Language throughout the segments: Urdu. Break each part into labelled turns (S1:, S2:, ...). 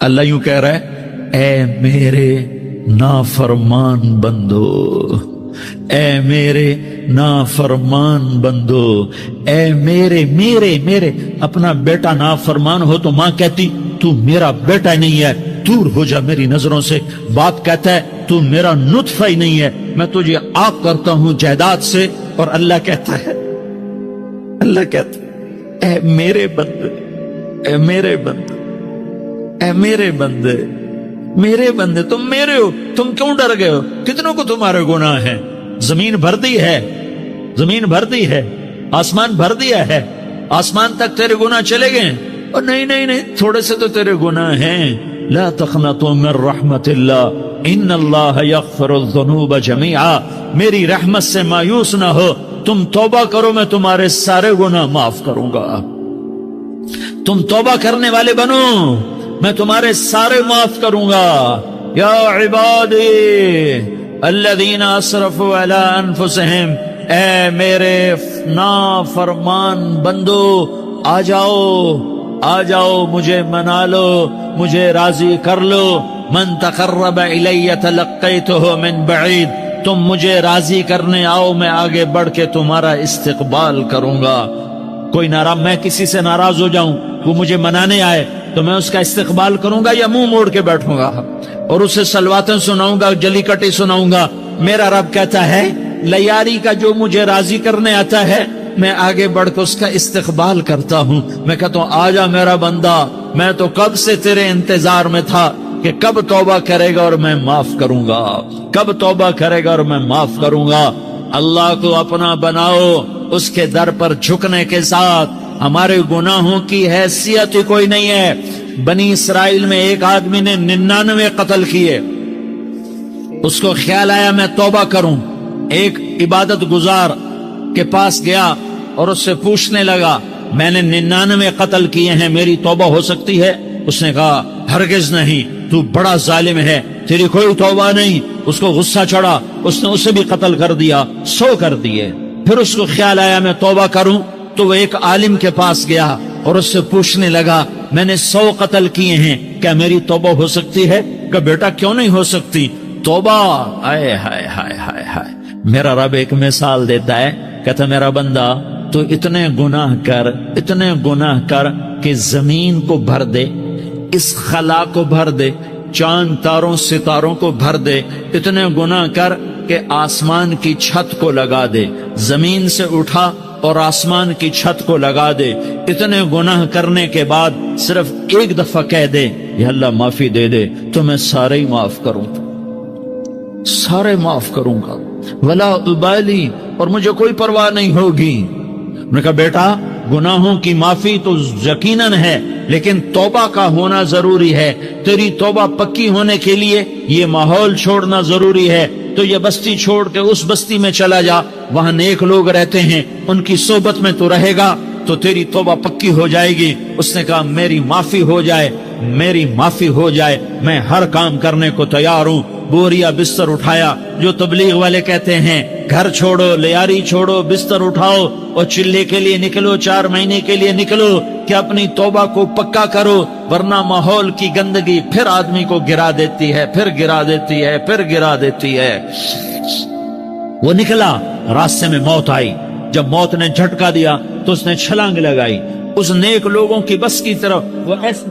S1: اللہ یوں کہہ رہا ہے، اے میرے نافرمان بندو، اے میرے نافرمان بندو، اے میرے میرے میرے اپنا بیٹا نافرمان ہو تو ماں کہتی تو میرا بیٹا نہیں ہے، دور ہو جا میری نظروں سے۔ باپ کہتا ہے تو میرا نطفہ ہی نہیں ہے، میں تجھے آگ کرتا ہوں جائیداد سے۔ اور اللہ کہتا ہے اے میرے بندے، اے میرے بندے، اے میرے بندے، میرے بندے تم میرے ہو، تم کیوں ڈر گئے ہو؟ کتنوں کو تمہارے گناہ ہیں؟ زمین بھر دی ہے، زمین بھر دی ہے، آسمان بھر دیا ہے، آسمان تک تیرے گناہ چلے گئے ہیں۔ اور نہیں نہیں نہیں، تھوڑے سے تو تیرے گناہ ہیں۔ لا تقنطوا من رحمت اللہ ان اللہ یغفر الذنوب جميعا، میری رحمت سے مایوس نہ ہو، تم توبہ کرو، میں تمہارے سارے گناہ معاف کروں گا۔ تم توبہ کرنے والے بنو، میں تمہارے سارے معاف کروں گا۔ یا عبادی الذین اسرفوا علی انفسہم، اے میرے نافرمان بندو، آ جاؤ آ جاؤ، مجھے منا لو، مجھے راضی کر لو۔ من تقرب الی تلقیتہ من بعید، تم مجھے راضی کرنے آؤ، میں آگے بڑھ کے تمہارا استقبال کروں گا۔ کوئی ناراض، میں کسی سے ناراض ہو جاؤں، وہ مجھے منانے آئے تو میں اس کا استقبال کروں گا یا منہ موڑ کے بیٹھوں گا اور اسے سلواتیں سناؤں گا، جلی کٹی سناؤں گا؟ میرا رب کہتا ہے لیاری کا جو مجھے راضی کرنے آتا ہے میں آگے بڑھ کے اس کا استقبال کرتا ہوں۔ میں کہتا ہوں آ جا میرا بندہ، میں تو کب سے تیرے انتظار میں تھا کہ کب توبہ کرے گا اور میں معاف کروں گا، کب توبہ کرے گا اور میں معاف کروں گا۔ اللہ کو اپنا بناؤ، اس کے در پر جھکنے کے ساتھ۔ ہمارے گناہوں کی حیثیت ہی کوئی نہیں ہے۔ بنی اسرائیل میں ایک آدمی نے 99 قتل کیے، اس کو خیال آیا میں توبہ کروں، ایک عبادت گزار کے پاس گیا اور اس سے پوچھنے لگا میں نے 99 قتل کیے ہیں، میری توبہ ہو سکتی ہے؟ اس نے کہا ہرگز نہیں، تو بڑا ظالم ہے، تیری کوئی توبہ نہیں۔ اس کو غصہ چڑھا، اس نے اسے بھی قتل کر دیا، 100 کر دیے۔ پھر اس کو خیال آیا میں توبہ کروں، تو وہ ایک عالم کے پاس گیا اور اس سے پوچھنے لگا میں نے 100 قتل کیے ہیں، کیا میری توبہ ہو سکتی ہے؟ کہ بیٹا کیوں نہیں ہو سکتی توبہ؟ آئے ہائے ہائے ہائے ہائے۔ میرا رب ایک مثال دیتا ہے، کہتا میرا بندہ تو اتنے گناہ کر، اتنے گناہ کر کہ زمین کو بھر دے، اس خلا کو بھر دے، چاند تاروں ستاروں کو بھر دے، اتنے گناہ کر کہ آسمان کی چھت کو لگا دے، زمین سے اٹھا اور آسمان کی چھت کو لگا دے۔ اتنے گناہ کرنے کے بعد صرف ایک دفعہ کہہ دے یا اللہ معافی دے دے تو میں سارے ہی معاف کروں، سارے معاف کروں گا، ولا ابالی، اور مجھے کوئی پرواہ نہیں ہوگی۔ میں نے کہا بیٹا گناہوں کی معافی تو یقیناً ہے، لیکن توبہ کا ہونا ضروری ہے۔ تیری توبہ پکی ہونے کے لیے یہ ماحول چھوڑنا ضروری ہے۔ تو یہ بستی چھوڑ کے اس بستی میں چلا جا، وہاں نیک لوگ رہتے ہیں، ان کی صحبت میں تو رہے گا تو تیری توبہ پکی ہو جائے گی۔ اس نے کہا میری معافی ہو جائے، میری معافی ہو جائے، میں ہر کام کرنے کو تیار ہوں۔ بوریا بستر اٹھایا، جو تبلیغ والے کہتے ہیں گھر چھوڑو، لیاری چھوڑو، بستر اٹھاؤ اور چلے کے لیے نکلو، 4 مہینے کے لیے نکلو کہ اپنی توبہ کو پکا کرو، ورنہ ماحول کی گندگی پھر آدمی کو گرا دیتی ہے، پھر گرا دیتی ہے، پھر گرا دیتی ہے۔ وہ نکلا، راستے میں موت آئی۔ جب موت نے جھٹکا دیا تو اس نے چھلانگ لگائی اس نیک لوگوں کی بس کی طرف۔ وہ ایسے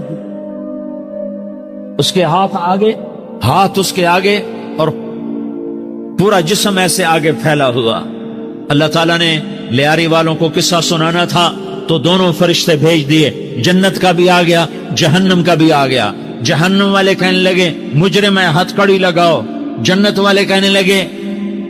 S1: اس کے ہاتھ آگے، ہاتھ اس کے آگے اور پورا جسم ایسے آگے پھیلا ہوا۔ اللہ تعالیٰ نے لیاری والوں کو قصہ سنانا تھا تو دونوں فرشتے بھیج دیے، جنت کا بھی آ گیا، جہنم کا بھی آ گیا۔ جہنم والے کہنے لگے مجرم ہے، ہتھ کڑی لگاؤ۔ جنت والے کہنے لگے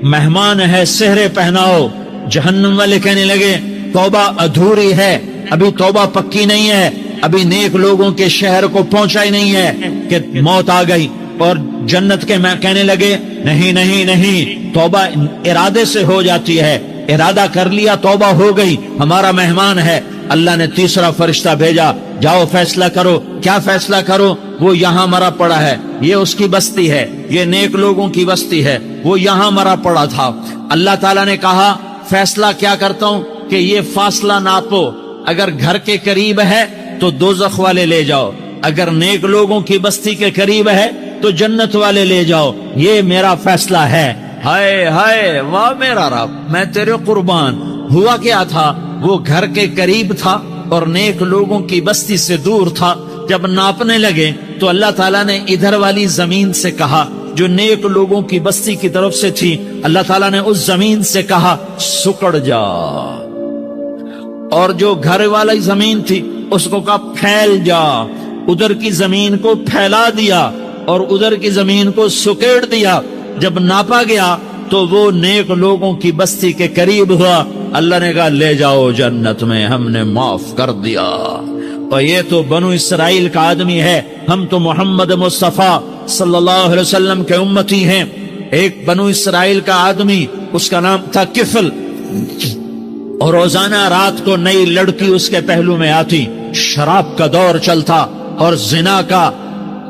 S1: مہمان ہے، سہرے پہناؤ۔ جہنم والے کہنے لگے توبہ ادھوری ہے، ابھی توبہ پکی نہیں ہے، ابھی نیک لوگوں کے شہر کو پہنچا ہی نہیں ہے کہ موت آ گئی۔ اور جنت کے میں کہنے لگے نہیں نہیں نہیں، توبہ ارادے سے ہو جاتی ہے، ارادہ کر لیا توبہ ہو گئی، ہمارا مہمان ہے۔ اللہ نے تیسرا فرشتہ بھیجا، جاؤ فیصلہ کرو۔ کیا فیصلہ کرو؟ وہ یہاں مرا پڑا ہے، یہ اس کی بستی ہے، یہ نیک لوگوں کی بستی ہے، وہ یہاں مرا پڑا تھا۔ اللہ تعالیٰ نے کہا فیصلہ کیا کرتا ہوں کہ یہ فاصلہ ناپو، اگر گھر کے قریب ہے تو دوزخ والے لے جاؤ، اگر نیک لوگوں کی بستی کے قریب ہے تو جنت والے لے جاؤ، یہ میرا فیصلہ ہے۔ ہائے ہائے واہ میرا رب، میں تیرے قربان۔ ہوا کیا تھا، وہ گھر کے قریب تھا اور نیک لوگوں کی بستی سے دور تھا۔ جب ناپنے لگے تو اللہ تعالیٰ نے ادھر والی زمین سے کہا جو نیک لوگوں کی بستی کی طرف سے تھی، اللہ تعالیٰ نے اس زمین سے کہا سکڑ جا، اور جو گھر والی زمین تھی اس کو کہا پھیل جا، ادھر کی زمین کو پھیلا دیا اور ادھر کی زمین کو سکیڑ دیا۔ جب ناپا گیا تو وہ نیک لوگوں کی بستی کے قریب ہوا، اللہ نے کہا لے جاؤ جنت میں، ہم نے معاف کر دیا۔ اور یہ تو بنو اسرائیل کا آدمی ہے، ہم تو محمد مصطفیٰ صلی اللہ علیہ وسلم کے امتی ہیں۔ ایک بنو اسرائیل کا آدمی، اس کا نام تھا کفل، اور روزانہ رات کو نئی لڑکی اس کے پہلو میں آتی، شراب کا دور چلتا اور زنا کا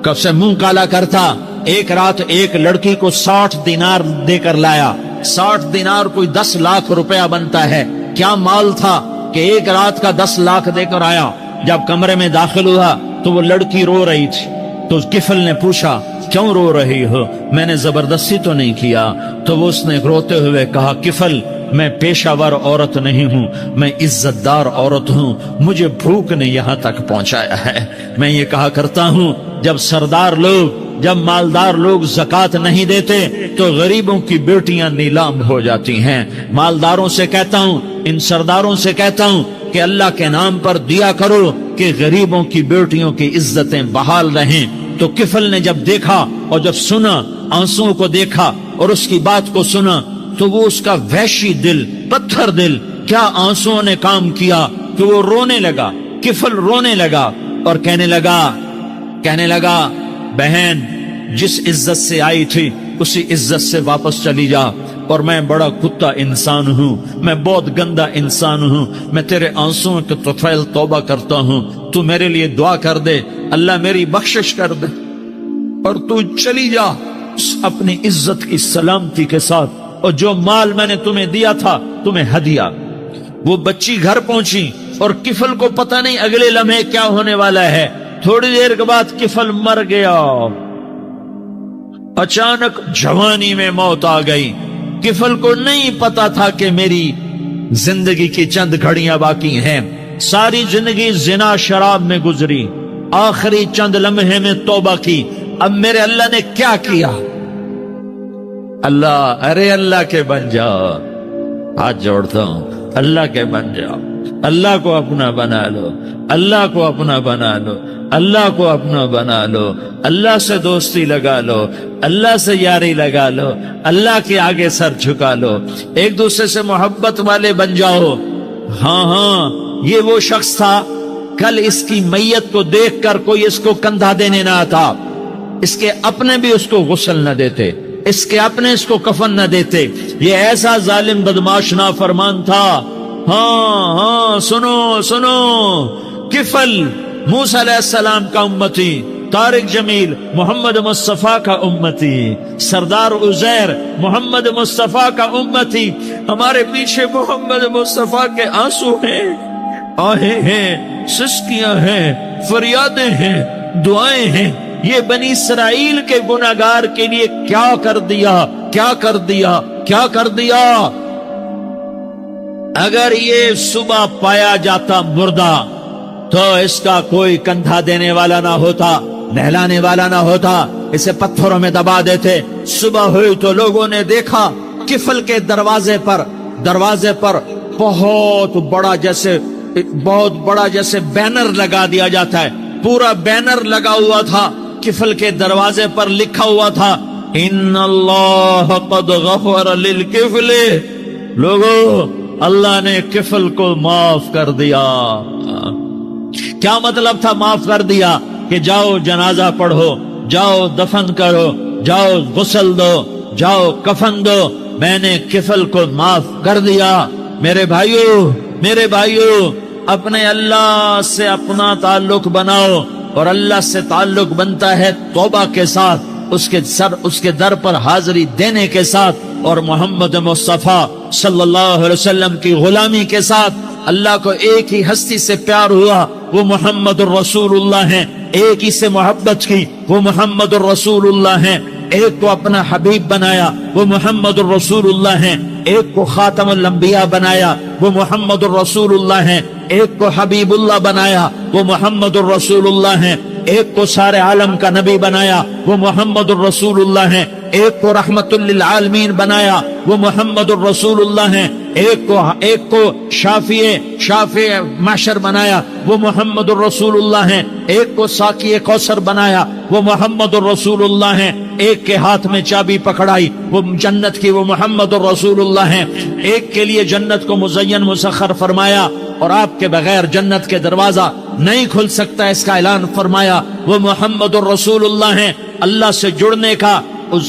S1: کب سے منہ کالا کرتا۔ ایک رات ایک لڑکی کو 60 دینار دے کر لایا۔ 60 دینار کوئی 10 لاکھ روپیہ بنتا ہے۔ کیا مال تھا کہ ایک رات کا 10 لاکھ دے کر آیا۔ جب کمرے میں داخل ہوا تو وہ لڑکی رو رہی تھی، تو کفل نے پوچھا کیوں رو رہی ہو، میں نے زبردستی تو نہیں کیا۔ تو وہ اس نے روتے ہوئے کہا کفل میں پیشہ ور عورت نہیں ہوں، میں عزت دار عورت ہوں، مجھے بھوک نے یہاں تک پہنچایا ہے۔ میں یہ کہا کرتا ہوں جب سردار لوگ، جب مالدار لوگ زکوٰۃ نہیں دیتے تو غریبوں کی بیٹیاں نیلام ہو جاتی ہیں۔ مالداروں سے کہتا ہوں، ان سرداروں سے کہتا ہوں کہ اللہ کے نام پر دیا کرو کہ غریبوں کی بیٹیوں کی عزتیں بحال رہیں۔ تو کفل نے جب دیکھا اور جب سنا، آنسوؤں کو دیکھا اور اس کی بات کو سنا، تو وہ اس کا وحشی دل، پتھر دل، کیا آنسوؤں نے کام کیا کہ وہ رونے لگا۔ کفل رونے لگا اور کہنے لگا بہن جس عزت سے آئی تھی اسی عزت سے واپس چلی جا، اور میں بڑا کتا انسان ہوں، میں بہت گندا انسان ہوں، میں تیرے آنسوؤں کے طفیل توبہ کرتا ہوں، تو میرے لیے دعا کر دے، اللہ میری بخشش کر دے، اور تو چلی جا اپنی عزت کی سلامتی کے ساتھ، اور جو مال میں نے تمہیں دیا تھا تمہیں ہدیہ۔ وہ بچی گھر پہنچی اور کفل کو پتہ نہیں اگلے لمحے کیا ہونے والا ہے۔ تھوڑی دیر کے بعد کفل مر گیا، اچانک جوانی میں موت آ گئی۔ کفل کو نہیں پتا تھا کہ میری زندگی کی چند گھڑیاں باقی ہیں، ساری زندگی زنا شراب میں گزری، آخری چند لمحے میں توبہ کی۔ اب میرے اللہ نے کیا کیا؟ اللہ، ارے اللہ کے بن جاؤ، ہاتھ جوڑتا ہوں، اللہ کے بن جاؤ، اللہ کو اپنا بنا لو، اللہ کو اپنا بنا لو، اللہ کو اپنا بنا لو، اللہ سے دوستی لگا لو، اللہ سے یاری لگا لو، اللہ کے آگے سر جھکا لو، ایک دوسرے سے محبت والے بن جاؤ۔ ہاں یہ وہ شخص تھا، کل اس کی میت کو دیکھ کر کوئی اس کو کندھا دینے نہ آتا، اس کے اپنے بھی اس کو غسل نہ دیتے، اس کے اپنے اس کو کفن نہ دیتے۔ یہ ایسا ظالم بدماش نافرمان تھا۔ ہاں سنو، کفل موسیٰ علیہ السلام کا امتی، طارق جمیل محمد مصطفیٰ کا امتی، سردار عزیر محمد مصطفیٰ کا امتی۔ ہمارے پیچھے محمد مصطفیٰ کے آنسو ہیں، آہیں ہیں، سسکیاں ہیں، فریادیں ہیں، دعائیں ہیں۔ یہ بنی اسرائیل کے گناہگار کے لیے کیا کر دیا۔ اگر یہ صبح پایا جاتا مردہ تو اس کا کوئی کندھا دینے والا نہ ہوتا، نہلانے والا نہ ہوتا، اسے پتھروں میں دبا دیتے۔ صبح ہوئی تو لوگوں نے دیکھا کفل کے دروازے پر بہت بڑا جیسے بینر لگا دیا جاتا ہے، پورا بینر لگا ہوا تھا، کفل کے دروازے پر لکھا ہوا تھا ان اللہ قد غفر للکفل، لوگوں اللہ نے کفل کو معاف کر دیا۔ کیا مطلب تھا معاف کر دیا؟ کہ جاؤ جنازہ پڑھو، جاؤ دفن کرو، جاؤ غسل دو، جاؤ کفن دو، میں نے کفل کو معاف کر دیا۔ میرے بھائیو اپنے اللہ سے اپنا تعلق بناؤ، اور اللہ سے تعلق بنتا ہے توبہ کے ساتھ، اس کے در پر حاضری دینے کے ساتھ، اور محمد مصطفیٰ صلی اللہ علیہ وسلم کی غلامی کے ساتھ اللہ کو ایک ہی ہستی سے پیار ہوا، وہ محمد الرسول اللہ ہیں، ایک ہی سے محبت کی، وہ محمد الرسول اللہ ہیں، ایک کو اپنا حبیب بنایا، وہ محمد الرسول اللہ ہیں، ایک کو خاتم الانبیاء بنایا، وہ محمد الرسول اللہ ہیں، ایک کو حبیب اللہ بنایا، وہ محمد الرسول اللہ ہیں، ایک کو سارے عالم کا نبی بنایا، وہ محمد الرسول اللہ ہیں، ایک کو رحمت للعالمین بنایا، وہ محمد الرسول اللہ ہیں، ایک کو شافع محشر بنایا، وہ محمد الرسول اللہ ہیں، ایک کو ساقی کوثر بنایا، وہ محمد الرسول اللہ ہیں، ایک کے ہاتھ میں چابی پکڑائی وہ جنت کی، وہ محمد الرسول اللہ ہیں، ایک کے لیے جنت کو مزین مسخر فرمایا اور آپ کے بغیر جنت کے دروازہ نہیں کھل سکتا اس کا اعلان فرمایا، وہ محمد الرسول اللہ ہیں۔ اللہ سے جڑنے کا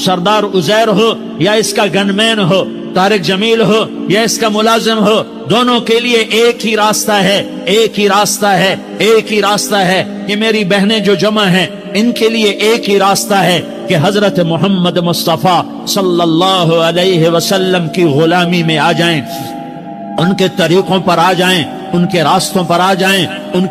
S1: سردار عزیر ہو یا اس کا گن مین ہو، طارق جمیل ہو یا اس کا ملازم ہو، دونوں کے لیے ایک ہی راستہ ہے، ایک ہی راستہ ہے، ایک ہی راستہ ہے۔ یہ میری بہنیں جو جمع ہیں ان کے لیے ایک ہی راستہ ہے کہ حضرت محمد مصطفیٰ صلی اللہ علیہ وسلم کی غلامی میں آ جائیں، ان کے طریقوں پر آ جائیں، ان کے راستوں پر آ جائیں، ان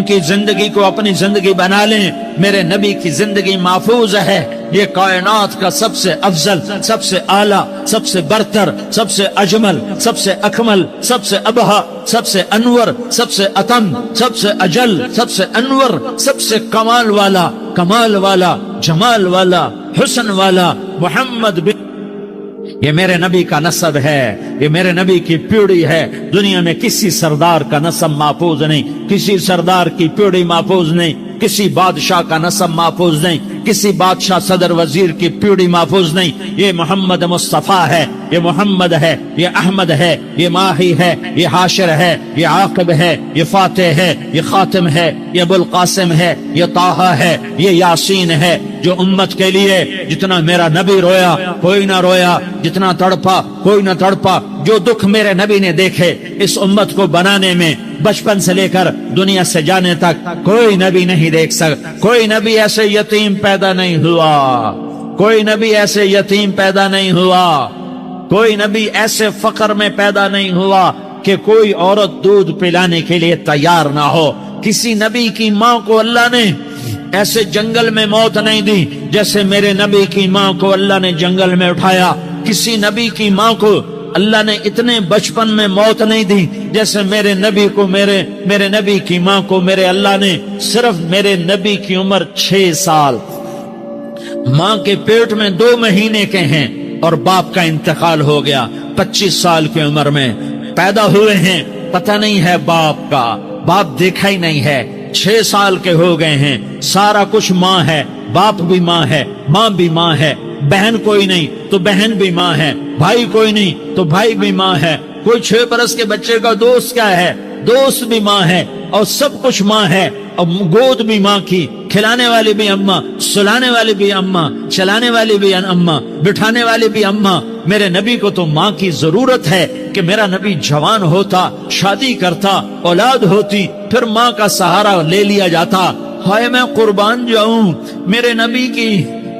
S1: کی زندگی کو اپنی زندگی بنا لیں۔ میرے نبی کی زندگی محفوظ ہے، یہ کائنات کا سب سے افضل، سب سے اعلیٰ، سب سے برتر، سب سے اجمل، سب سے اکمل، سب سے ابہا، سب سے انور، سب سے اتم، سب سے اجل، سب سے انور، سب سے کمال والا، جمال والا، حسن والا محمد بن، یہ میرے نبی کا نسب ہے، یہ میرے نبی کی پیڑھی ہے۔ دنیا میں کسی سردار کا نسب محفوظ نہیں، کسی سردار کی پیڑھی محفوظ نہیں، کسی بادشاہ کا نسب محفوظ نہیں، کسی بادشاہ صدر وزیر کی پیڑھی محفوظ نہیں۔ یہ محمد مصطفیٰ ہے، یہ محمد ہے، یہ احمد ہے، یہ ماہی ہے، یہ حاشر ہے، یہ عاقب ہے، یہ فاتح ہے، یہ خاتم ہے، یہ ابو القاسم ہے، یہ طٰہٰ ہے، یہ یاسین ہے۔ جو امت کے لیے جتنا میرا نبی رویا کوئی نہ رویا، جتنا تڑپا کوئی نہ تڑپا، جو دکھ میرے نبی نے دیکھے اس امت کو بنانے میں، بچپن سے لے کر دنیا سے جانے تک کوئی نبی نہیں دیکھ سکتا۔ کوئی نبی ایسے یتیم پیدا نہیں ہوا، کوئی نبی ایسے یتیم پیدا نہیں ہوا، کوئی نبی ایسے فقر میں پیدا نہیں ہوا کہ کوئی عورت دودھ پلانے کے لیے تیار نہ ہو۔ کسی نبی کی ماں کو اللہ نے ایسے جنگل میں موت نہیں دی جیسے میرے نبی کی ماں کو اللہ نے جنگل میں اٹھایا۔ کسی نبی کی ماں کو اللہ نے اتنے بچپن میں موت نہیں دی جیسے میرے نبی کو، میرے نبی کی ماں کو میرے اللہ نے صرف میرے نبی کی عمر 6 سال، ماں کے پیٹ میں 2 مہینے کے ہیں اور باپ کا انتقال ہو گیا 25 سال کی عمر میں پیدا ہوئے ہیں، پتہ نہیں ہے باپ کا، باپ دیکھا ہی نہیں ہے، 6 سال کے ہو گئے ہیں، سارا کچھ ماں ہے، باپ بھی ماں ہے، ماں بھی ماں ہے، بہن کوئی نہیں تو بہن بھی ماں ہے، بھائی کوئی نہیں تو بھائی بھی ماں ہے، کوئی 6 برس کے بچے کا دوست کیا ہے، دوست بھی ماں ہے، اور سب کچھ ماں ہے، اور گود بھی ماں کی، کھلانے والی بھی اماں، سلانے والی بھی اماں، چلانے والی بھی اماں، بٹھانے والی بھی اماں۔ میرے نبی کو تو ماں کی ضرورت ہے کہ میرا نبی جوان ہوتا، شادی کرتا، اولاد ہوتی، پھر ماں کا سہارا لے لیا جاتا۔ ہائے میں قربان جاؤں، میرے نبی کی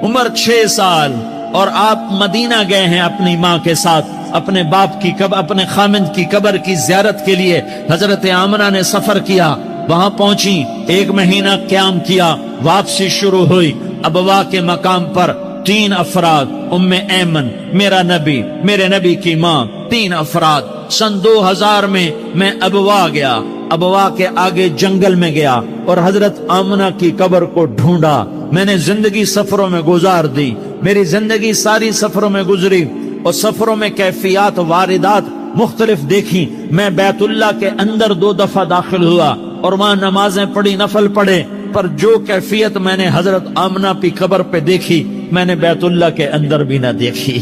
S1: عمر 6 سال اور آپ مدینہ گئے ہیں اپنی ماں کے ساتھ، اپنے باپ کی اپنے خامند کی قبر کی زیارت کے لیے حضرت آمنہ نے سفر کیا، وہاں پہنچی، 1 مہینہ قیام کیا، واپسی شروع ہوئی۔ ابوا کے مقام پر 3 افراد، ام ایمن، میرا نبی، میرے نبی کی ماں، 3 افراد۔ سن 2000 میں ابوا گیا، ابوا کے آگے جنگل میں گیا اور حضرت آمنہ کی قبر کو ڈھونڈا۔ میں نے زندگی سفروں میں گزار دی، میری زندگی ساری سفروں میں گزری، اور سفروں میں کیفیات واردات مختلف دیکھی۔ میں بیت اللہ کے اندر 2 دفعہ داخل ہوا اور وہاں نمازیں پڑھی، نفل پڑھے، پر جو کیفیت میں نے حضرت آمنہ کی قبر پہ دیکھی میں نے بیت اللہ کے اندر بھی نہ دیکھی،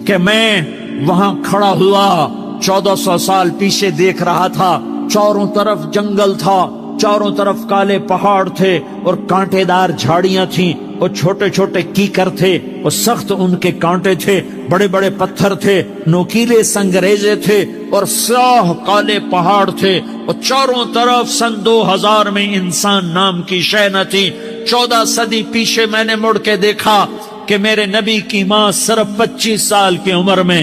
S1: کہ میں وہاں کھڑا ہوا 1400 سال پیچھے دیکھ رہا تھا، چاروں طرف جنگل تھا، چاروں طرف کالے پہاڑ تھے اور کانٹے دار جھاڑیاں تھیں اور چھوٹے چھوٹے کیکر تھے اور سخت ان کے کانٹے تھے، بڑے بڑے پتھر تھے، نوکیلے سنگریزے تھے اور سیاہ کالے پہاڑ تھے، اور چاروں طرف سن 2000 میں انسان نام کی شے نہ تھی۔ 14 صدی پیچھے میں نے مڑ کے دیکھا کہ میرے نبی کی ماں صرف 25 سال کی عمر میں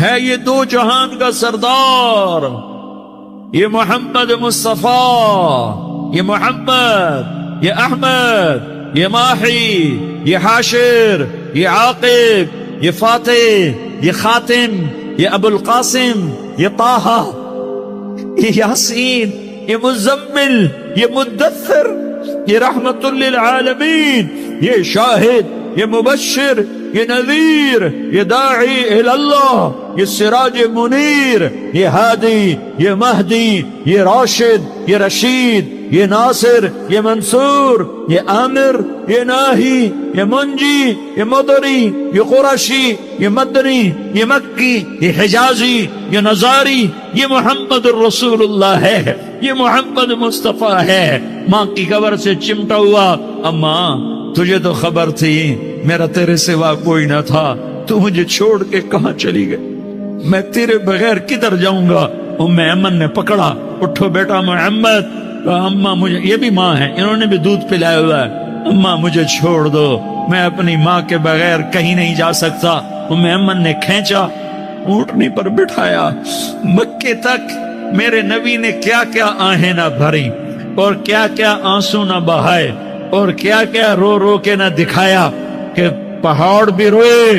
S1: ہے یہ دو جہان کا سردار، یہ محمد مصطفیٰ، یہ محمد، یہ احمد، یہ ماہی، یہ حاشر، یہ عاقب، یہ فاتح، یہ خاتم، یہ ابو القاسم، یہ طہ، یہ یاسین، یہ مزمل، یہ مدثر، یہ رحمت للعالمین، یہ شاہد، یہ مبشر، یہ نذیر، یہ داعی اللہ، یہ سراج منیر، یہ ہادی، یہ مہدی، یہ راشد، یہ رشید، یہ ناصر، یہ منصور، یہ عامر، یہ ناہی، یہ منجی، یہ مدری، یہ قرشی، یہ مدنی، یہ مکی، یہ حجازی، یہ نظاری، یہ محمد الرسول اللہ ہے، یہ محمد مصطفیٰ ہے۔ ماں کی قبر سے چمٹا ہوا، اماں تجھے تو خبر تھی میرا تیرے سوا کوئی نہ تھا، تو مجھے چھوڑ کے کہاں چلی گئی، میں تیرے بغیر کدھر جاؤں گا؟ ام ایمن نے پکڑا، اٹھو بیٹا محمد، کہا اماں مجھے، یہ بھی ماں ہے، انہوں نے بھی دودھ پلایا ہوا ہے، اماں مجھے چھوڑ دو، میں اپنی ماں کے بغیر کہیں نہیں جا سکتا۔ ام ایمن نے کھینچا، اونٹنی پر بٹھایا، مکے تک میرے نبی نے کیا کیا آہیں نہ بھری اور کیا کیا آنسو نہ بہائے اور کیا کیا رو رو کے نہ دکھایا کہ پہاڑ بھی روئے،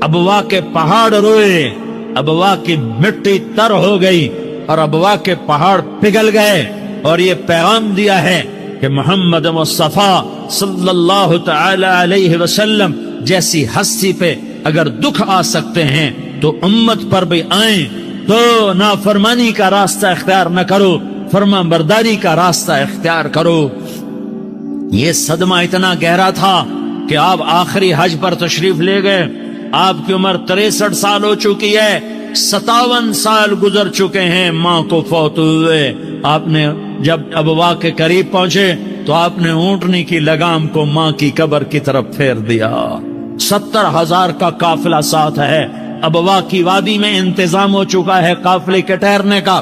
S1: ابوا کے پہاڑ روئے، ابوا کی مٹی تر ہو گئی اور ابوا کے پہاڑ پگھل گئے، اور یہ پیغام دیا ہے کہ محمد مصطفیٰ صلی اللہ تعالی علیہ وسلم جیسی ہستی پہ اگر دکھ آ سکتے ہیں تو امت پر بھی آئیں، تو نافرمانی کا راستہ اختیار نہ کرو، فرما برداری کا راستہ اختیار کرو۔ یہ صدمہ اتنا گہرا تھا کہ آپ آخری حج پر تشریف لے گئے، آپ کی عمر 63 سال ہو چکی ہے، 57 سال گزر چکے ہیں ماں کو فوت ہوئے۔ آپ نے جب ابوا کے قریب پہنچے تو آپ نے اونٹنی کی لگام کو ماں کی قبر کی طرف پھیر دیا۔ 70,000 کا قافلہ ساتھ ہے، ابوا کی وادی میں انتظام ہو چکا ہے قافلے کے ٹھہرنے کا۔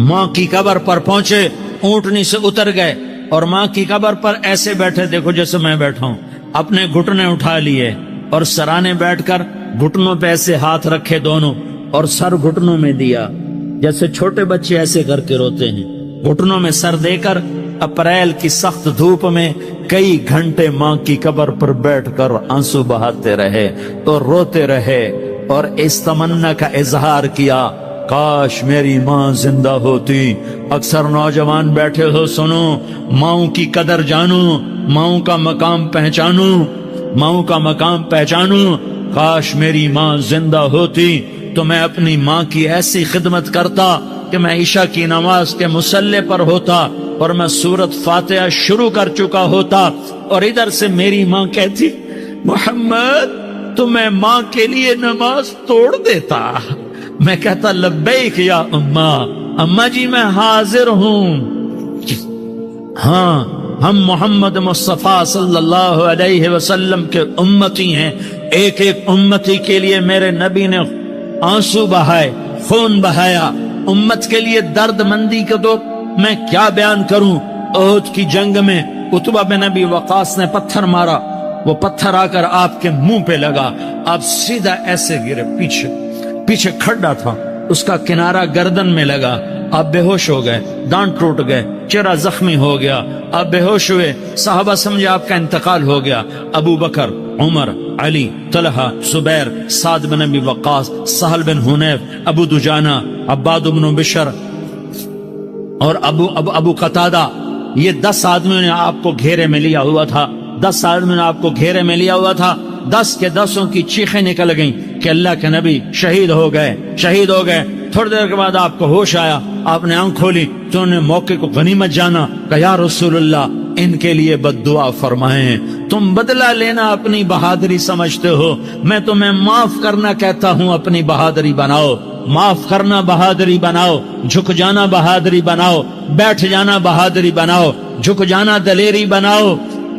S1: ماں کی قبر پر پہنچے، اونٹنی سے اتر گئے اور ماں کی قبر پر ایسے بیٹھے، دیکھو جیسے میں بیٹھا ہوں، اپنے گھٹنے اٹھا لیے اور سرانے بیٹھ کر گھٹنوں پہ ایسے ہاتھ رکھے دونوں اور سر گھٹنوں میں دیا، جیسے چھوٹے بچے ایسے کر کے روتے ہیں، گھٹنوں میں سر دے کر اپریل کی سخت دھوپ میں کئی گھنٹے ماں کی قبر پر بیٹھ کر آنسو بہاتے رہے اور روتے رہے اور اس تمنا کا اظہار کیا، کاش میری ماں زندہ ہوتی۔ اکثر نوجوان بیٹھے ہو، سنو، ماؤں کی قدر جانو، ماؤں کا مقام پہچانو، ماؤں کا مقام پہچانو۔ کاش میری ماں زندہ ہوتی تو میں اپنی ماں کی ایسی خدمت کرتا کہ میں عشاء کی نماز کے مصلی پر ہوتا اور میں سورت فاتحہ شروع کر چکا ہوتا اور ادھر سے میری ماں کہتی، محمد تو میں ماں کے لیے نماز توڑ دیتا۔ میں کہتا، لبیک یا اماں، اماں جی میں حاضر ہوں۔ ہاں، ہم محمد مصطفیٰ صلی اللہ علیہ وسلم کے امتی ہیں، ایک ایک امتی کے لیے میرے نبی نے آنسو بہائے، خون بہایا، امت کے لیے درد مندی کا تو میں کیا بیان کروں۔ احد کی جنگ میں عتبہ بن ابی وقاص نے پتھر مارا، وہ پتھر آ کر آپ کے منہ پہ لگا، آپ سیدھا ایسے گرے، پیچھے کھڈا تھا، اس کا کنارہ گردن میں لگا، آپ بے ہوش ہو گئے، دانت ٹوٹ گئے، چہرہ زخمی ہو گیا، آپ بے ہوش ہوئے، صحابہ سمجھے آپ کا انتقال ہو گیا۔ ابو بکر، عمر، علی، طلحہ، زبیر، سعد بن ابی وقاص، سہل بن حنیف، ابو دجانہ، عباد بن بشر اور ابو قتادہ، یہ 10 آدمیوں نے آپ کو گھیرے میں لیا ہوا تھا، 10 آدمیوں نے آپ کو گھیرے میں لیا ہوا تھا۔ 10 کے 10 کی چیخیں نکل گئیں کہ اللہ کے نبی شہید ہو گئے۔ تھوڑی دیر کے بعد آپ کو ہوش آیا، آپ نے آنکھ کھولی تو انہوں نے موقع کو غنیمت جانا کہ یا رسول اللہ ان کے لیے بد دعا فرمائیں، تم بدلہ لینا اپنی بہادری سمجھتے ہو، میں تمہیں معاف کرنا کہتا ہوں، اپنی بہادری بناؤ، معاف کرنا بہادری بناؤ، جھک جانا بہادری بناؤ، بیٹھ جانا بہادری بناؤ، جھک جانا دلیری بناؤ۔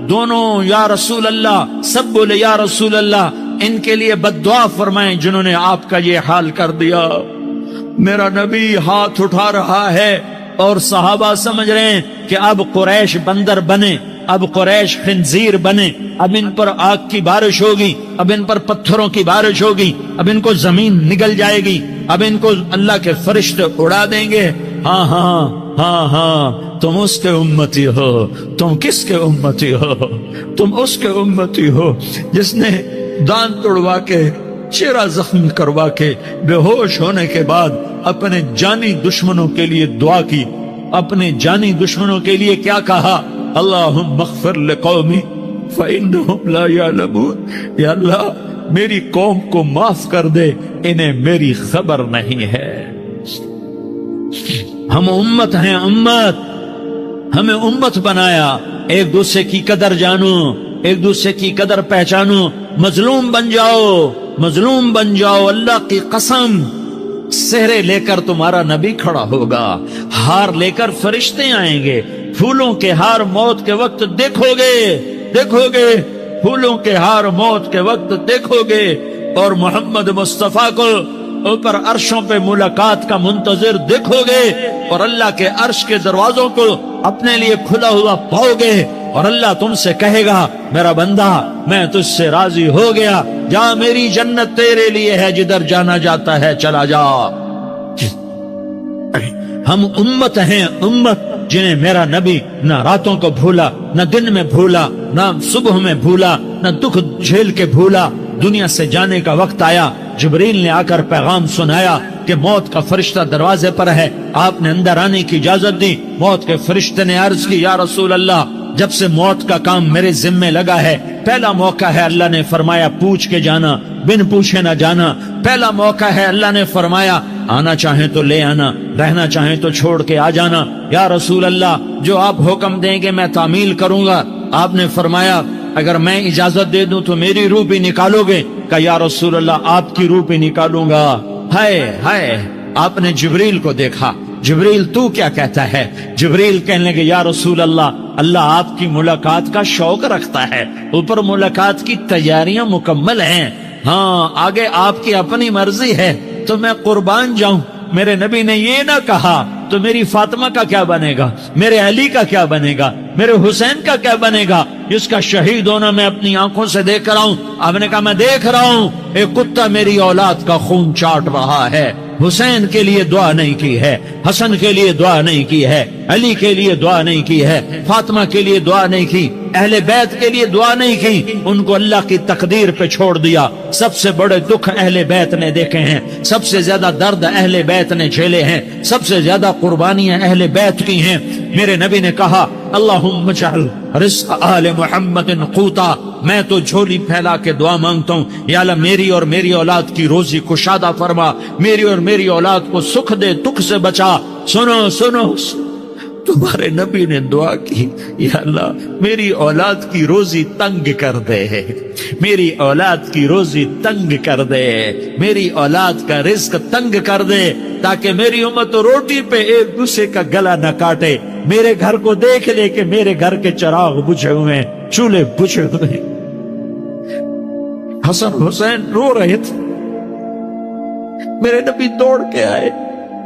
S1: دونوں یا رسول اللہ، سب بولے یا رسول اللہ، ان کے لیے بد دعا فرمائیں جنہوں نے آپ کا یہ حال کر دیا۔ میرا نبی ہاتھ اٹھا رہا ہے اور صحابہ سمجھ رہے ہیں کہ اب قریش بندر بنے، اب قریش خنزیر بنے، اب ان پر آگ کی بارش ہوگی، اب ان پر پتھروں کی بارش ہوگی، اب ان کو زمین نگل جائے گی، اب ان کو اللہ کے فرشتے اڑا دیں گے۔ ہاں ہاں ہاں ہاں، تم اس کے امتی ہو۔ تم کس کے امتی ہو؟ تم اس کے امتی ہو جس نے دان توڑوا کے، چہرہ زخمی کروا کے، بے ہوش ہونے کے بعد اپنے جانی دشمنوں کے لیے دعا کی، اپنے جانی دشمنوں کے لیے کیا کہا؟ اللہم اغفر لقومی فإنہم لا یعلمون، یا اللہ میری قوم کو معاف کر دے، انہیں میری خبر نہیں ہے۔ ہم امت ہیں، امت، ہمیں امت بنایا۔ ایک دوسرے کی قدر جانو، ایک دوسرے کی قدر پہچانو، مظلوم بن جاؤ، مظلوم بن جاؤ۔ اللہ کی قسم، سہرے لے کر تمہارا نبی کھڑا ہوگا، ہار لے کر فرشتے آئیں گے، پھولوں کے ہار موت کے وقت دیکھو گے، دیکھو گے، پھولوں کے ہار موت کے وقت دیکھو گے، اور محمد مصطفیٰ کو اوپر عرشوں پہ ملاقات کا منتظر دیکھو گے، اور اللہ کے عرش کے دروازوں کو اپنے لیے کھلا ہوا پاؤ گے، اور اللہ تم سے کہے گا میرا بندہ میں تجھ سے راضی ہو گیا، جا میری جنت تیرے لیے ہے، جدھر جانا جاتا ہے چلا جا۔ ہم امت ہیں، امت جنہیں میرا نبی نہ راتوں کو بھولا، نہ دن میں بھولا، نہ صبح میں بھولا، نہ دکھ جھیل کے بھولا۔ دنیا سے جانے کا وقت آیا، جبریل نے آ کر پیغام سنایا کہ موت کا فرشتہ دروازے پر ہے، آپ نے اندر آنے کی اجازت دی۔ موت کے فرشتے نے عرض کی، یا رسول اللہ جب سے موت کا کام میرے ذمے لگا ہے، پہلا موقع ہے، اللہ نے فرمایا پوچھ کے جانا، بن پوچھے نہ جانا۔ پہلا موقع ہے، اللہ نے فرمایا آنا چاہیں تو لے آنا، رہنا چاہیں تو چھوڑ کے آ جانا۔ یا رسول اللہ جو آپ حکم دیں گے میں تعمیل کروں گا۔ آپ نے فرمایا اگر میں اجازت دے دوں تو میری روح بھی نکالو گے؟ کہ یا رسول اللہ آپ کی روح بھی نکالوں گا۔ ہائے ہائے، آپ نے جبریل کو دیکھا، جبریل تو کیا کہتا ہے؟ جبریل کہنے لگے یا رسول اللہ، اللہ آپ کی ملاقات کا شوق رکھتا ہے، اوپر ملاقات کی تیاریاں مکمل ہیں، ہاں آگے آپ کی اپنی مرضی ہے تو میں قربان جاؤں۔ میرے نبی نے یہ نہ کہا تو میری فاطمہ کا کیا بنے گا، میرے علی کا کیا بنے گا، میرے حسین کا کیا بنے گا، جس کا شہید ہونا میں اپنی آنکھوں سے دیکھ رہا ہوں۔ آپ نے کہا میں دیکھ رہا ہوں ایک کتا میری اولاد کا خون چاٹ رہا ہے۔ حسین کے لیے دعا نہیں کی ہے، حسن کے لیے دعا نہیں کی ہے، علی کے لیے دعا نہیں کی ہے، فاطمہ کے لیے دعا نہیں کی، اہل بیت کے لیے دعا نہیں کی، ان کو اللہ کی تقدیر پہ چھوڑ دیا۔ سب سے بڑے دکھ اہل بیت نے دیکھے ہیں، سب سے زیادہ درد اہل بیت نے جھیلے ہیں، سب سے زیادہ قربانیاں اہل بیت کی ہیں۔ میرے نبی نے کہا اللہم اجعل رزق آل محمد قوتا، میں تو جھولی پھیلا کے دعا مانگتا ہوں، یا اللہ میری اور میری اولاد کی روزی کشادہ فرما، میری اور میری اولاد کو سکھ دے، دکھ سے بچا۔ سنو سنو، تمہارے نبی نے دعا کی، یا اللہ میری اولاد کی روزی تنگ کر دے، میری اولاد کی روزی تنگ کر دے، میری اولاد کا رزق تنگ کر دے، تاکہ میری امت روٹی پہ ایک دوسرے کا گلا نہ کاٹے۔ میرے گھر کو دیکھ لے کہ میرے گھر کے چراغ بجھے ہوئے ہیں، چولہے بجھے ہوئے ہیں۔ حسن حسین رو رہے تھے، میرے نبی دوڑ کے آئے،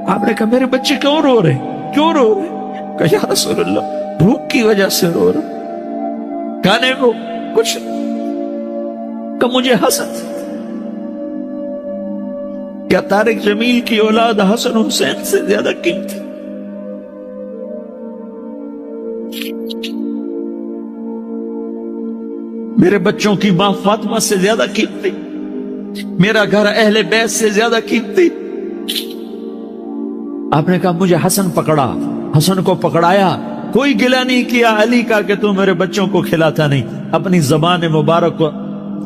S1: آپ نے کہا میرے بچے کیوں رو رہے، کیوں رو رہے؟ کہ یا رسول اللہ بھوک کی وجہ سے رو رہا، کھانے کو کچھ کہ مجھے حسد۔ کیا طارق جمیل کی اولاد حسن حسین سے زیادہ قیمتی؟ میرے بچوں کی ماں فاطمہ سے زیادہ قیمتی؟ میرا گھر اہل بیت سے زیادہ قیمتی؟ آپ نے کہا مجھے حسن پکڑا، حسن کو پکڑایا، کوئی گلہ نہیں کیا علی کا کہ تو میرے بچوں کو کھلاتا نہیں، اپنی زبان مبارک کو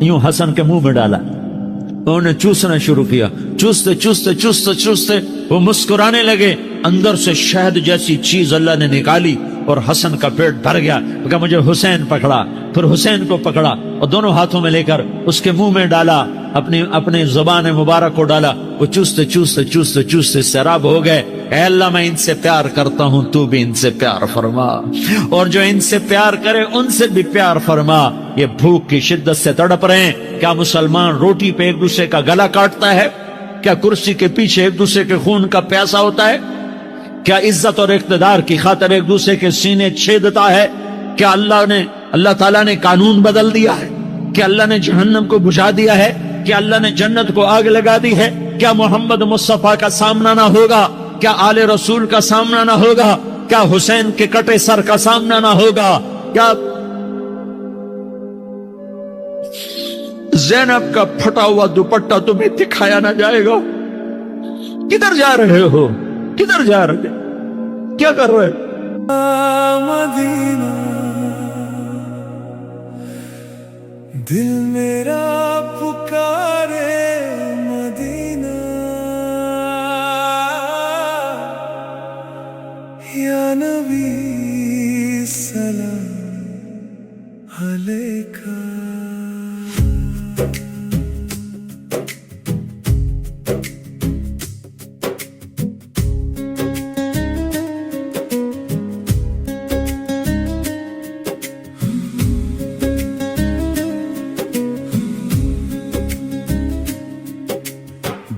S1: یوں حسن کے منہ میں ڈالا، انہوں نے چوسنا شروع کیا، چوستے چوستے چوستے چوستے وہ مسکرانے لگے، اندر سے شہد جیسی چیز اللہ نے نکالی اور حسن کا پیٹ بھر گیا۔ کہا مجھے حسین پکڑا، پھر حسین کو پکڑا اور دونوں ہاتھوں میں لے کر اس کے منہ میں ڈالا، اپنے زبان مبارک کو ڈالا، وہ چوستے چوستے چوستے چوستے سیراب ہو گئے۔ اے اللہ میں ان سے پیار کرتا ہوں، تو بھی ان سے پیار فرما، اور جو ان سے پیار کرے ان سے بھی پیار فرما۔ یہ بھوک کی شدت سے تڑپ رہے ہیں، کیا مسلمان روٹی پہ ایک دوسرے کا گلا کاٹتا ہے؟ کیا کرسی کے پیچھے ایک دوسرے کے خون کا پیاسا ہوتا ہے؟ کیا عزت اور اقتدار کی خاطر ایک دوسرے کے سینے چھیدتا ہے؟ کیا اللہ تعالیٰ نے قانون بدل دیا ہے؟ کیا اللہ نے جہنم کو بجھا دیا ہے؟ کیا اللہ نے جنت کو آگ لگا دی ہے؟ کیا محمد مصطفیٰ کا سامنا نہ ہوگا؟ کیا آل رسول کا سامنا نہ ہوگا؟ کیا حسین کے کٹے سر کا سامنا نہ ہوگا؟ کیا زینب کا پھٹا ہوا دوپٹہ تمہیں دکھایا نہ جائے گا؟ کدھر جا رہے ہو؟ کدھر جا رہے؟ کیا کر رہے؟
S2: مدینہ دل میرا پکارے مدینہ، یا نبی سلام علیکہ۔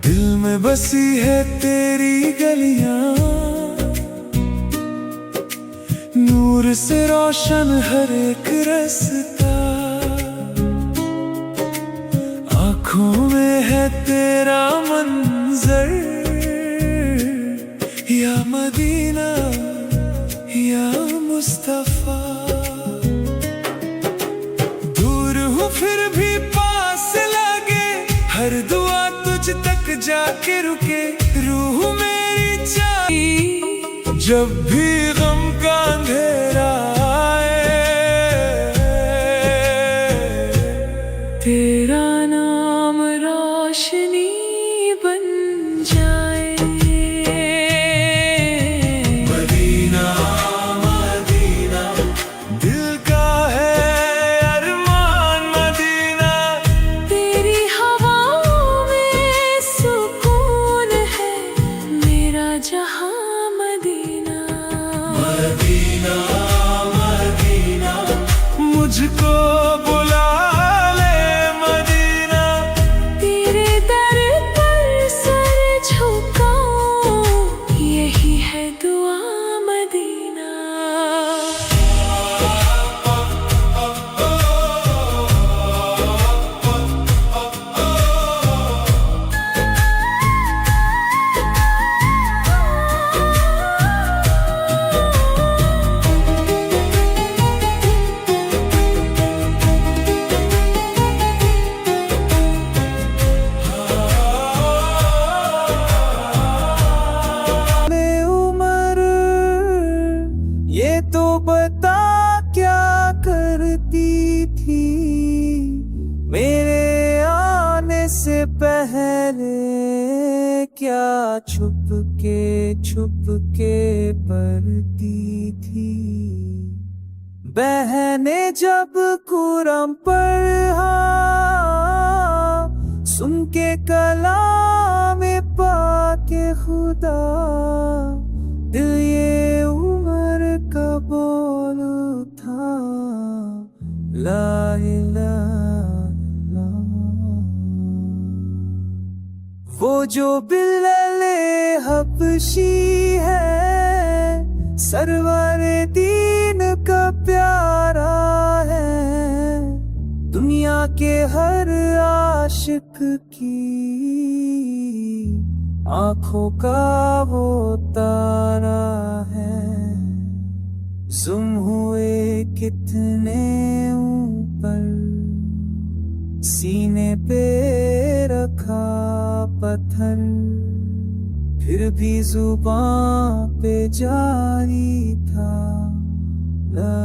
S2: دل میں بسی ہے تیری گلیاں، نور سے روشن ہر ایک رستہ، آنکھوں میں ہے تیرا منظر، یا مدینہ یا مصطفیٰ۔ دور ہوں پھر بھی پاس لگے، ہر دعا تجھ تک جا کے رکے، روح میری چاہیے جب بھی غم کا اندھیرا آئے، تیرا نام روشنی بن جائے۔ مدینہ مدینہ دل کا ہے ارمان، مدینہ
S3: تیری ہواؤں میں سکون ہے، میرا جہاں مدینہ۔
S2: مدینہ مدینہ مجھ کو بلا لے، مدینہ
S3: تیرے در پر سر جھکاؤں، یہی ہے دعا مدینہ۔
S2: عمر یہ تو بتا کیا کرتی تھی، میرے آنے سے پہلے کیا چھپ کے پڑھتی تھی، بہنیں جب قرآن پڑھا سن کے کلام پاک خدا، دل یہ عمر کا بول تھا، لا الہ الا اللہ۔ وہ جو بلال حبشی ہے، سرور دین کا پیارا ہے، دنیا کے ہر عاشق کی آنکھوں کا وہ تارا ہے، زم ہوئے کتنے اوپر، سینے پہ رکھا پتھر، پھر بھی زباں پہ جاری تھا لا